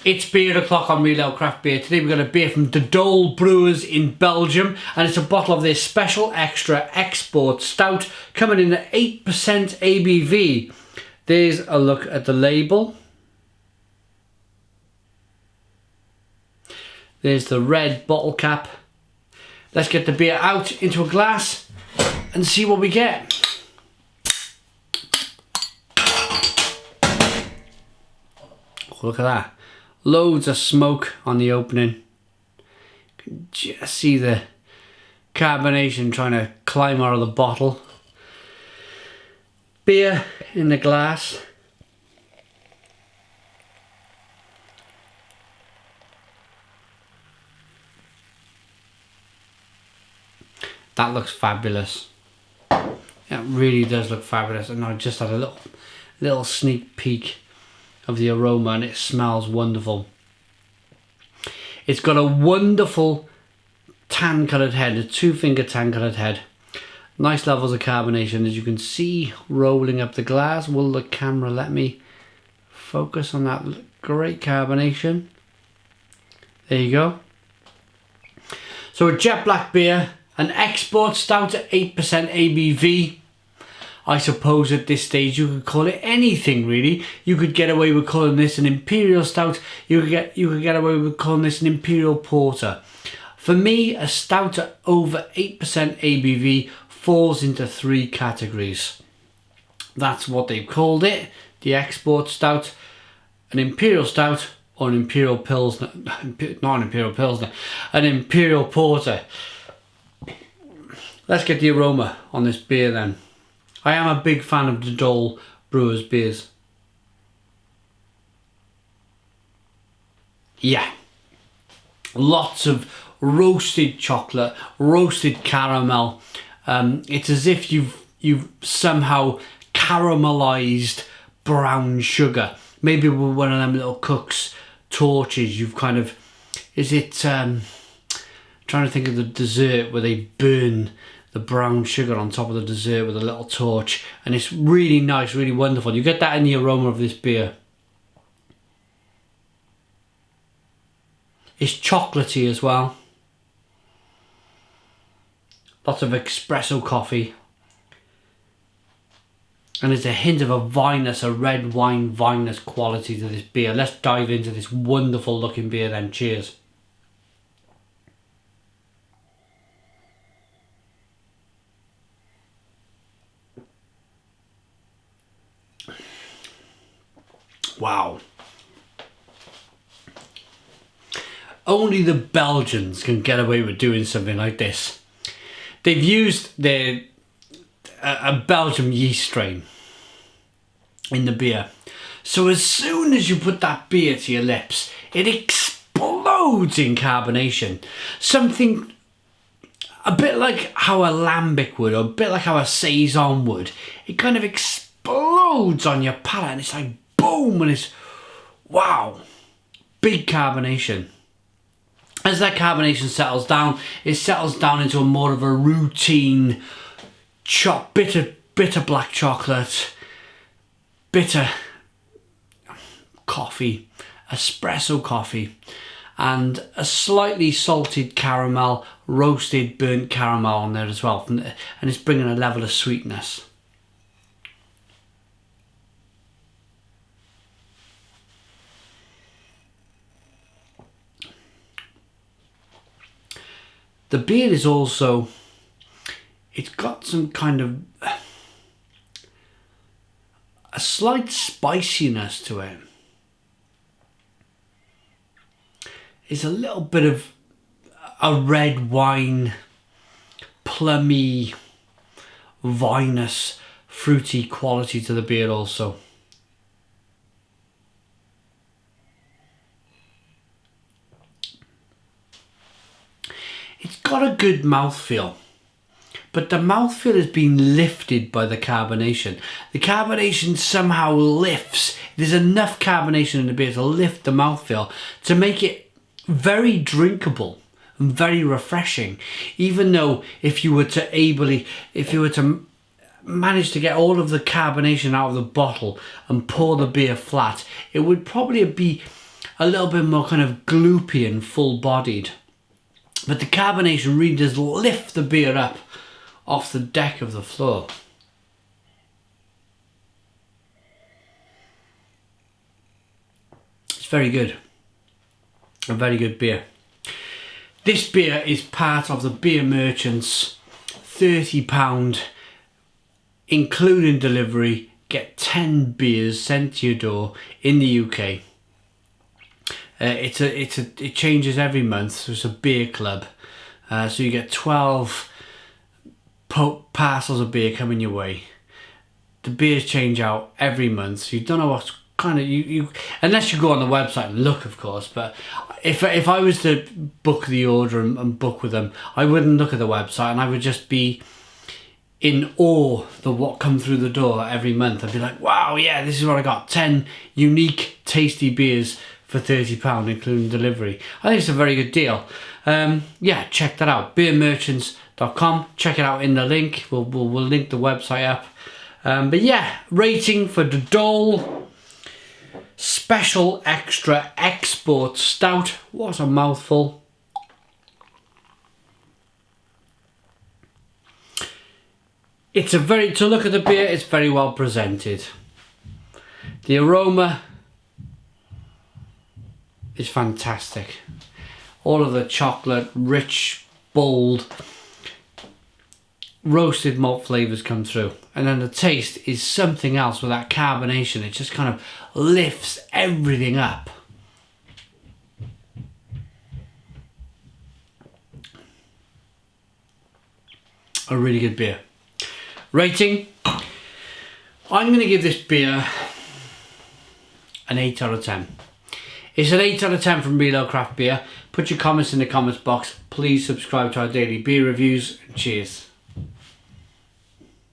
It's beer o'clock on Real Ale Craft Beer. Today we've got a beer from Dolle Brouwers in Belgium, and it's a bottle of their special extra export stout coming in at 8% ABV. There's a look at the label. There's the red bottle cap. Let's get the beer out into a glass and see what we get. Oh, look at that. Loads of smoke on the opening. You can just see the carbonation trying to climb out of the bottle. Beer in the glass. That looks fabulous. It really does look fabulous, and I just had a little sneak peek of the aroma, and it smells wonderful. It's got a wonderful tan coloured head, a 2-finger tan coloured head. Nice levels of carbonation, as you can see rolling up the glass. Will the camera let me focus on that great carbonation? There you go. So a jet black beer, an export stout at 8% ABV. I suppose at this stage you could call it anything really. You could get away with calling this an imperial stout. You could get away with calling this an imperial porter. For me, a stout at over 8% ABV falls into 3 categories. That's what they've called it: the export stout, an imperial stout, or an imperial pilsner. Not an imperial pilsner, an imperial porter. Let's get the aroma on this beer then. I am a big fan of the Dolle Brouwers beers. Yeah, lots of roasted chocolate, roasted caramel. It's as if you've somehow caramelized brown sugar. Maybe with one of them little cook's torches. You've kind of, trying to think of the dessert where they burn the brown sugar on top of the dessert with a little torch, and it's really nice, really wonderful. You get that in the aroma of this beer. It's chocolatey as well. Lots of espresso coffee, and there's a hint of a vinous, a red wine vinous quality to this beer. Let's dive into this wonderful looking beer then. Cheers. Wow. Only the Belgians can get away with doing something like this. They've used a Belgian yeast strain in the beer. So as soon as you put that beer to your lips, it explodes in carbonation. Something a bit like how a lambic would, or a bit like how a saison would. It kind of explodes on your palate, and it's like boom, and it's wow, big carbonation. As that carbonation settles down, it settles down into a more of a routine bitter black chocolate, bitter coffee, espresso coffee, and a slightly salted caramel, roasted burnt caramel on there as well, and it's bringing a level of sweetness. The beer is also, it's got some kind of a slight spiciness to it. It's a little bit of a red wine, plummy, vinous, fruity quality to the beer also. It's got a good mouthfeel, but the mouthfeel has been lifted by the carbonation. The carbonation somehow lifts. There's enough carbonation in the beer to lift the mouthfeel, to make it very drinkable and very refreshing. Even though if you were to manage to get all of the carbonation out of the bottle and pour the beer flat, it would probably be a little bit more kind of gloopy and full-bodied. But the carbonation really does lift the beer up off the deck of the floor. It's very good. A very good beer. This beer is part of the Beer Merchants £30, including delivery. Get 10 beers sent to your door in the UK. It changes every month, so it's a beer club. So you get 12 parcels of beer coming your way. The beers change out every month, so you don't know what's kind of you unless you go on the website and look, of course. But if I was to book the order and book with them, I wouldn't look at the website, and I would just be in awe of what comes through the door every month. I'd be like, wow, yeah, this is what I got. 10 unique, tasty beers for £30, including delivery. I think it's a very good deal. Yeah, check that out. beermerchants.com. Check it out in the link. We'll link the website up. But yeah, rating for the Dolle Special Extra Export Stout. What a mouthful. It's to look at the beer, it's very well presented. The aroma is fantastic. All of the chocolate, rich, bold, roasted malt flavours come through. And then the taste is something else with that carbonation. It just kind of lifts everything up. A really good beer. Rating, I'm going to give this beer an 8 out of 10. It's an 8 out of 10 from Real Ale Craft Beer. Put your comments in the comments box. Please subscribe to our daily beer reviews. Cheers.